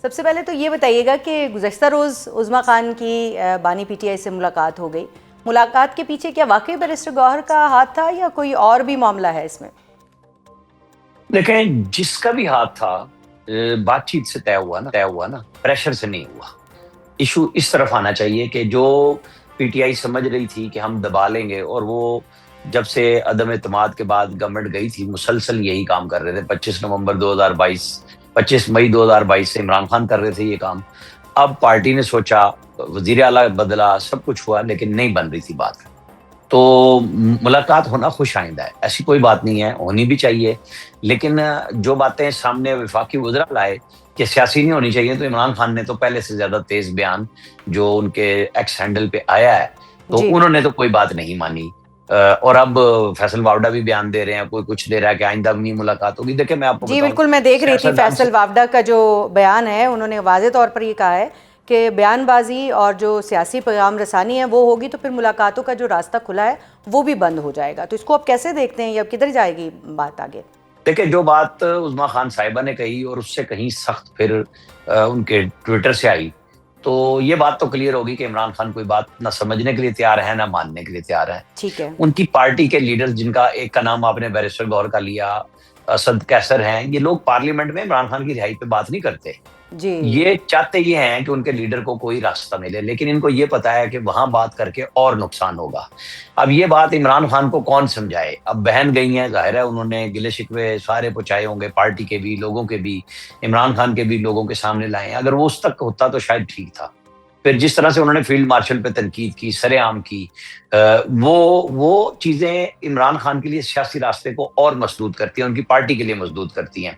سب سے پہلے تو یہ بتائیے گا کہ گزشتہ روز عظمیٰ خان کی بانی پی ٹی آئی سے ملاقات ہو گئی. ملاقات کے پیچھے کیا واقعی بیرسٹر گوہر کا ہاتھ تھا یا کوئی اور بھی معاملہ ہے اس میں؟ دیکھیں، جس کا بھی ہاتھ تھا بات چیت سے طے ہوا نا، پریشر سے نہیں ہوا. ایشو اس طرف آنا چاہیے کہ جو پی ٹی آئی سمجھ رہی تھی کہ ہم دبا لیں گے، اور وہ جب سے عدم اعتماد کے بعد گورنمنٹ گئی تھی مسلسل یہی کام کر رہے تھے. 25 مئی 2022 سے عمران خان کر رہے تھے یہ کام. اب پارٹی نے سوچا، وزیر اعلیٰ بدلا، سب کچھ ہوا، لیکن نہیں بن رہی تھی بات. تو ملاقات ہونا خوش آئندہ ہے، ایسی کوئی بات نہیں ہے، ہونی بھی چاہیے. لیکن جو باتیں سامنے وفاقی وزراء لائے کہ سیاسی نہیں ہونی چاہیے، تو عمران خان نے تو پہلے سے زیادہ تیز بیان جو ان کے ایکس ہینڈل پہ آیا ہے، تو جی انہوں نے تو کوئی بات نہیں مانی. اور اب فیصل واوڈا بھی بیان دے رہے ہیں، کوئی کچھ دے رہا ہے کہ آئندہ بھی نہیں ملاقات ہوگی. دیکھیں میں آپ کو جی بتاؤں، بالکل، میں دیکھ رہی تھی سیاستدان سے فیصل واوڈا کا جو بیان ہے، انہوں نے واضح طور پر یہ کہا ہے کہ بیان بازی اور جو سیاسی پیغام رسانی ہے وہ ہوگی تو پھر ملاقاتوں کا جو راستہ کھلا ہے وہ بھی بند ہو جائے گا. تو اس کو آپ کیسے دیکھتے ہیں، یا کدھر جائے گی بات آگے؟ دیکھیں، جو بات عظمیٰ خان صاحبہ نے کہی اور اس سے کہیں سخت پھر ان کے ٹویٹر سے آئی، تو یہ بات تو کلیئر ہوگی کہ عمران خان کوئی بات نہ سمجھنے کے لیے تیار ہے نہ ماننے کے لیے تیار ہے. ٹھیک ہے. ان کی پارٹی کے لیڈر، جن کا ایک کا نام آپ نے بیرسٹر گوہر کا لیا، اسد کیسر ہیں، یہ لوگ پارلیمنٹ میں عمران خان کی رہائی پہ بات نہیں کرتے. جی یہ چاہتے یہ ہیں کہ ان کے لیڈر کو کوئی راستہ ملے، لیکن ان کو یہ پتا ہے کہ وہاں بات کر کے اور نقصان ہوگا. اب یہ بات عمران خان کو کون سمجھائے؟ اب بہن گئی ہیں، ظاہر ہے انہوں نے گلے شکوے سارے پہنچائے ہوں گے، پارٹی کے بھی، لوگوں کے بھی، عمران خان کے بھی لوگوں کے سامنے لائے ہیں. اگر وہ اس تک ہوتا تو شاید ٹھیک تھا. پھر جس طرح سے انہوں نے فیلڈ مارشل پہ تنقید کی، سرے عام کی، وہ چیزیں عمران خان کے لیے سیاسی راستے کو اور مسدود کرتی ہیں، ان کی پارٹی کے لیے مسدود کرتی ہیں.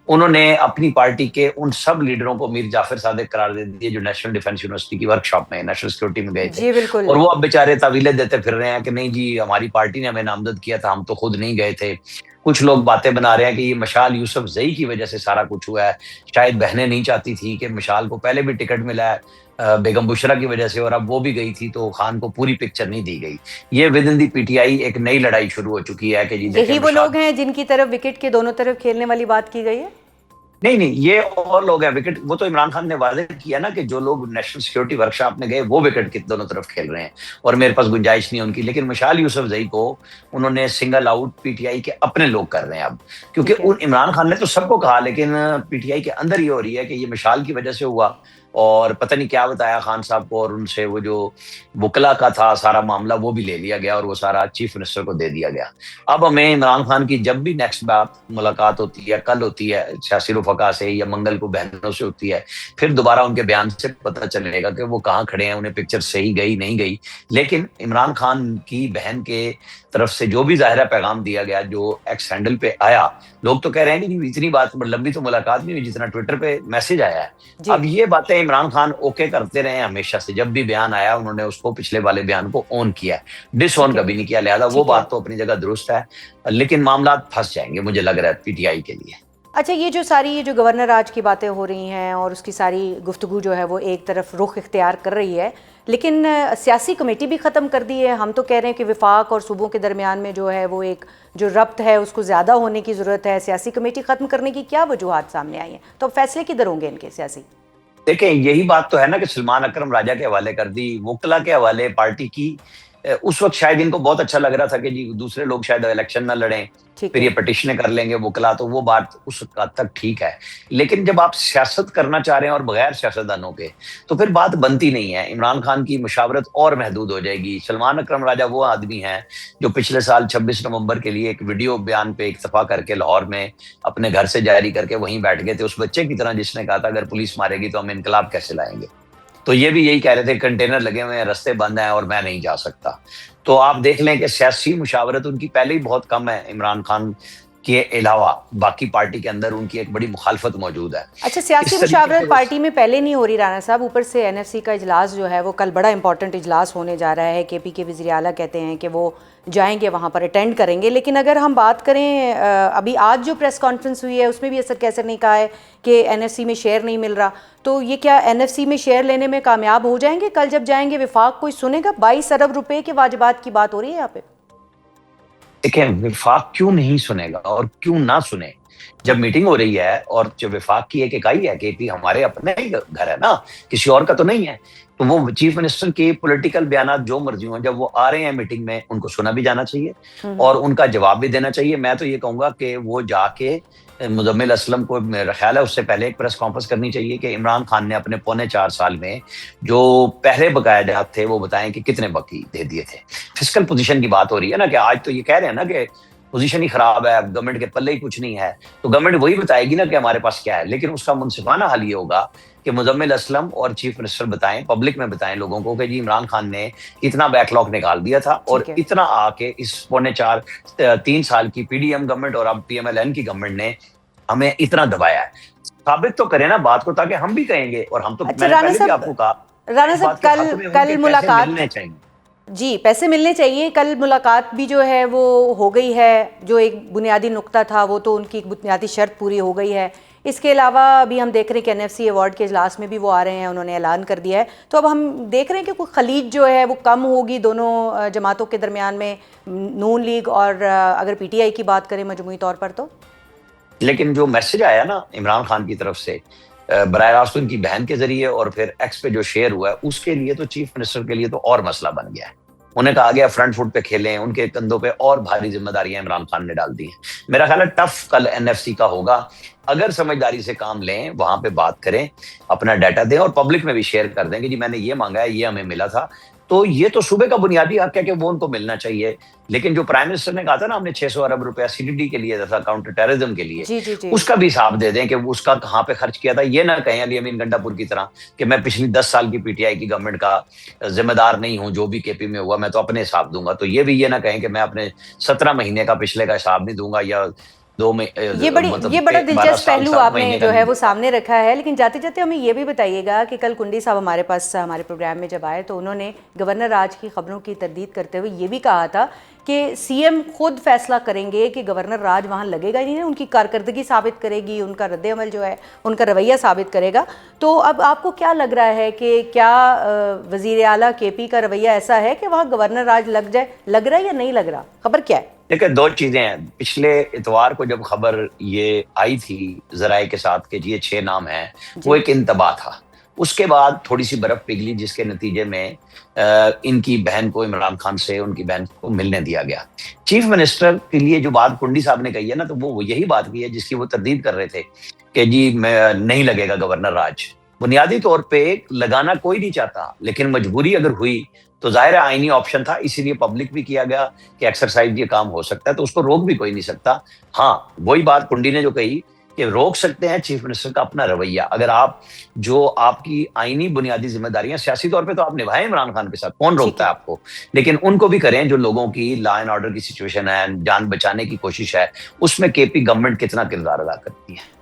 انہوں نے اپنی پارٹی کے ان سب لیڈروں کو میر جعفر صادق قرار دے دیے جو نیشنل ڈیفنس یونیورسٹی کی ورکشاپ میں نیشنل سیکورٹی میں گئے تھے، جی بالکل. اور وہ اب بیچارے تعویلیں دیتے پھر رہے ہیں کہ نہیں جی ہماری پارٹی نے ہمیں نامزد کیا تھا، ہم تو خود نہیں گئے تھے. کچھ لوگ باتیں بنا رہے ہیں کہ یہ مشال یوسف زئی کی وجہ سے سارا کچھ ہوا ہے، شاید بہنیں نہیں چاہتی تھی کہ مشال کو پہلے بھی ٹکٹ ملا ہے بیگم بشرا کی وجہ سے، اور اب وہ بھی گئی تھی تو خان کو پوری پکچر نہیں دی گئی. یہ with in the P T I ایک نئی لڑائی شروع ہو چکی ہے کہ جی دیکھیں یہی وہ مشال. لوگ ہیں جن کی طرف وکٹ کے دونوں طرف کھیلنے والی بات کی گئی ہے؟ نہیں، یہ اور لوگ ہیں. وکٹ وہ تو عمران خان نے واضح کیا نا کہ جو لوگ نیشنل سیکورٹی ورکشاپ میں گئے وہ وکٹ کے دونوں طرف کھیل رہے ہیں، اور میرے پاس گنجائش نہیں ان کی. لیکن مشال یوسف زئی کو انہوں نے single out P T I کے اپنے لوگ کر رہے ہیں اب، کیونکہ ٹھیک ہے. عمران خان نے تو سب کو کہا، لیکن پی ٹی آئی کے اندر یہ ہو رہی ہے کہ یہ مشال کی وجہ سے ہوا، اور پتہ نہیں کیا بتایا خان صاحب کو، اور ان سے وہ جو وکلا کا تھا سارا معاملہ وہ بھی لے لیا گیا، اور وہ سارا چیف منسٹر کو دے دیا گیا. اب ہمیں عمران خان کی جب بھی نیکسٹ بات ملاقات ہوتی ہے، کل ہوتی ہے سیاسی رفقا سے یا منگل کو بہنوں سے ہوتی ہے، پھر دوبارہ ان کے بیان سے پتہ چلے گا کہ وہ کہاں کھڑے ہیں، انہیں پکچر صحیح گئی نہیں گئی. لیکن عمران خان کی بہن کے طرف سے جو بھی ظاہرہ پیغام دیا گیا، جو ایکس ہینڈل پہ آیا، لوگ تو کہہ رہے ہیں کہ اتنی بات لمبی تو ملاقات نہیں ہوئی جتنا ٹویٹر پہ میسج آیا ہے. جی اب یہ باتیں عمران خان اوکے کرتے رہے ہیں ہمیشہ سے، جب بھی بیان آیا انہوں نے اس کو پچھلے والے بیان کو اون کیا ہے، ڈس اون ٹھیک ہے. کبھی نہیں کیا. لہذا وہ ٹھیک ہے. بات تو اپنی جگہ درست ہے، لیکن معاملات پھنس جائیں گے مجھے لگ رہا ہے پی ٹی آئی کے لیے. اچھا، یہ جو ساری یہ جو گورنر آج کی باتیں ہو رہی ہیں اور اس کی ساری گفتگو جو ہے وہ ایک طرف رخ اختیار کر رہی ہے، لیکن سیاسی کمیٹی بھی ختم کر دی ہے. ہم تو کہہ رہے ہیں کہ وفاق اور صوبوں کے درمیان میں جو ہے وہ ایک جو ربط ہے اس کو زیادہ ہونے کی ضرورت ہے. سیاسی کمیٹی ختم کرنے کی کیا وجوہات سامنے آئی ہیں؟ تو فیصلے کدھر ہوں گے ان کے سیاسی؟ دیکھیں یہی بات تو ہے نا کہ سلمان اکرم راجہ کے حوالے کر دی، وکلا کے حوالے پارٹی کی. اس وقت شاید ان کو بہت اچھا لگ رہا تھا کہ جی دوسرے لوگ شاید الیکشن نہ لڑیں، ٹھیک پھر ہے. یہ پٹیشنیں کر لیں گے وکلا، تو وہ بات اس حد تک ٹھیک ہے. لیکن جب آپ سیاست کرنا چاہ رہے ہیں اور بغیر سیاستدانوں کے، تو پھر بات بنتی نہیں ہے. عمران خان کی مشاورت اور محدود ہو جائے گی. سلمان اکرم راجہ وہ آدمی ہیں جو پچھلے سال 26 نومبر کے لیے ایک ویڈیو بیان پہ اکتفا کر کے لاہور میں اپنے گھر سے جاری کر کے وہیں بیٹھ گئے تھے، اس بچے کی طرح جس نے کہا تھا اگر پولیس مارے گی تو ہم انقلاب کیسے لائیں گے. تو یہ بھی یہی کہہ رہے تھے کنٹینر لگے ہوئے ہیں، رستے بند ہیں اور میں نہیں جا سکتا. تو آپ دیکھ لیں کہ سیاسی مشاورت ان کی پہلے ہی بہت کم ہے. عمران خان کے علاوہ باقی پارٹی کے اندر ان کی ایک بڑی مخالفت موجود ہے. اچھا، سیاسی اس طریقے سے مشاورت پارٹی میں پہلے نہیں ہو رہی رانا صاحب، اوپر سے این ایف سی کا اجلاس جو ہے وہ کل بڑا امپورٹنٹ اجلاس ہونے جا رہا ہے. کے پی کے وزیر اعلیٰ کہتے ہیں کہ وہ جائیں گے وہاں پر اٹینڈ کریں گے. لیکن اگر ہم بات کریں ابھی آج جو پریس کانفرنس ہوئی ہے اس میں بھی اسد کیسر نے کہا ہے کہ این ایف سی میں شیئر نہیں مل رہا. تو یہ کیا این ایف سی میں شیئر لینے میں کامیاب ہو جائیں گے؟ کل جب جائیں گے وفاق کوئی سنے گا؟ 22 ارب روپے کے واجبات کی بات ہو رہی ہے یہاں پہ. دیکھیں وفاق کیوں نہیں سنے گا اور کیوں نہ سنے، جب میٹنگ ہو رہی ہے اور جو وفاق کی ایک اکائی ہے کہ ہمارے اپنے ہی گھر ہے نا، کسی اور کا تو نہیں ہے، تو وہ چیف منسٹر کے پولیٹیکل بیانات جو مرضی ہوں، جب وہ آ رہے ہیں میٹنگ میں ان کو سنا بھی جانا چاہیے اور ان کا جواب بھی دینا چاہیے. میں تو یہ کہوں گا کہ وہ جا کے مزمل اسلم کو، میرا خیال ہے اس سے پہلے ایک پریس کانفرنس کرنی چاہیے کہ عمران خان نے اپنے 4.25 سال میں جو پہلے بقایا جات تھے وہ بتائیں کہ کتنے باقی دے دیے تھے. فسکل پوزیشن کی بات ہو رہی ہے نا، کہ آج تو یہ کہہ رہے ہیں نا کہ پوزیشن ہی خراب ہے، گورنمنٹ کے پلے ہی کچھ نہیں ہے، تو گورنمنٹ وہی بتائے گی نا کہ ہمارے پاس کیا ہے. لیکن اس کا منصفانہ حل یہ ہوگا کہ مزمل اسلم اور چیف منسٹر بتائیں، پبلک میں بتائیں لوگوں کو کہ جی عمران خان نے اتنا بیک لاگ نکال دیا تھا اور اتنا آ کے اس 3.25 سال کی پی ڈی ایم گورنمنٹ اور اب پی ایم ایل این کی گورنمنٹ نے ہمیں اتنا دبایا ہے. ثابت تو کریں نا بات کو، تاکہ ہم بھی کہیں گے. اور ہم تو میں نے پہلے بھی آپ کو کہا رانا صاحب کل ملاقات ملنے چاہیے. جی پیسے ملنے چاہیے. کل ملاقات بھی جو ہے وہ ہو گئی ہے، جو ایک بنیادی نقطہ تھا وہ تو ان کی ایک بنیادی شرط پوری ہو گئی ہے. اس کے علاوہ ابھی ہم دیکھ رہے ہیں کہ NFC ایوارڈ کے اجلاس میں بھی وہ آ رہے ہیں، انہوں نے اعلان کر دیا ہے. تو اب ہم دیکھ رہے ہیں کہ کوئی خلیج جو ہے وہ کم ہوگی دونوں جماعتوں کے درمیان میں، نون لیگ اور اگر PTI کی بات کریں مجموعی طور پر تو. لیکن جو میسج آیا نا عمران خان کی طرف سے براہ راست ان کی بہن کے ذریعے اور پھر ایکس پہ جو شیئر ہوا ہے، اس کے لیے تو چیف منسٹر کے لیے تو اور مسئلہ بن گیا ہے. انہیں کہا گیا فرنٹ فٹ پہ کھیلیں، ان کے کندھوں پہ اور بھاری ذمہ داریاں عمران خان نے ڈال دی ہیں. میرا خیال ہے ٹف کل NFC کا ہوگا. اگر سمجھداری سے کام لیں، وہاں پہ بات کریں، اپنا ڈیٹا دیں اور پبلک میں بھی شیئر کر دیں کہ جی میں نے یہ مانگا ہے، یہ ہمیں ملا تھا. تو یہ تو صوبے کا بنیادی حق ہے کہ وہ ان کو ملنا چاہیے. لیکن جو پرائم منسٹر نے کہا تھا نا ہم نے 600 ارب روپیہ CDD کے لیے تھا، کاؤنٹر ٹیررزم کے لیے، اس کا بھی حساب دے دیں کہ اس کا کہاں پہ خرچ کیا تھا. یہ نہ کہیں علی امین گنڈا پور کی طرح کہ میں پچھلی 10 سال کی PTI کی گورنمنٹ کا ذمہ دار نہیں ہوں، جو بھی KP میں ہوا میں تو اپنے حساب دوں گا. تو یہ بھی یہ نہ کہیں کہ میں اپنے 17 مہینے کا پچھلے کا حساب نہیں دوں گا یا یہ بڑا دلچسپ پہلو آپ نے جو ہے وہ سامنے رکھا ہے. لیکن جاتے جاتے ہمیں یہ بھی بتائیے گا کہ کل کنڈی صاحب ہمارے پاس ہمارے پروگرام میں جب آئے تو انہوں نے گورنر راج کی خبروں کی تردید کرتے ہوئے یہ بھی کہا تھا کہ CM خود فیصلہ کریں گے کہ گورنر راج وہاں لگے گا نہیں، ان کی کارکردگی ثابت کرے گی، ان کا رد عمل جو ہے ان کا رویہ ثابت کرے گا. تو اب آپ کو کیا لگ رہا ہے کہ کیا وزیر اعلیٰ KP کا رویہ ایسا ہے کہ وہاں گورنر راج لگ جائے؟ لگ رہا ہے یا نہیں لگ رہا؟ خبر کیا ہے؟ دیکھیں 2 چیزیں ہیں. پچھلے اتوار کو جب خبر یہ آئی تھی ذرائع کے ساتھ کہ یہ 6 نام ہیں، وہ ایک انتباہ تھا. اس کے بعد تھوڑی سی برف پگھلی، جس کے نتیجے میں ان کی بہن کو، عمران خان سے ان کی بہن کو ملنے دیا گیا. چیف منسٹر کے لیے جو بات کنڈی صاحب نے کہی ہے نا، تو وہ یہی بات کی ہے جس کی وہ تردید کر رہے تھے کہ جی میں نہیں لگے گا گورنر راج. بنیادی طور پہ لگانا کوئی نہیں چاہتا، لیکن مجبوری اگر ہوئی تو ظاہر آئینی آپشن تھا، اسی لیے پبلک بھی کیا گیا کہ ایکسرسائز یہ کام ہو سکتا ہے، تو اس کو روک بھی کوئی نہیں سکتا. ہاں وہی بات کنڈی نے جو کہی کہ روک سکتے ہیں چیف منسٹر کا اپنا رویہ. اگر آپ جو آپ کی آئینی بنیادی ذمہ داریاں سیاسی طور پہ تو آپ نبھائیں عمران خان کے ساتھ، کون روکتا ہے آپ کو، لیکن ان کو بھی کریں جو لوگوں کی لا اینڈ آرڈر کی سچویشن ہے، جان بچانے کی کوشش ہے، اس میں KP گورنمنٹ کتنا کردار ادا کرتی ہے.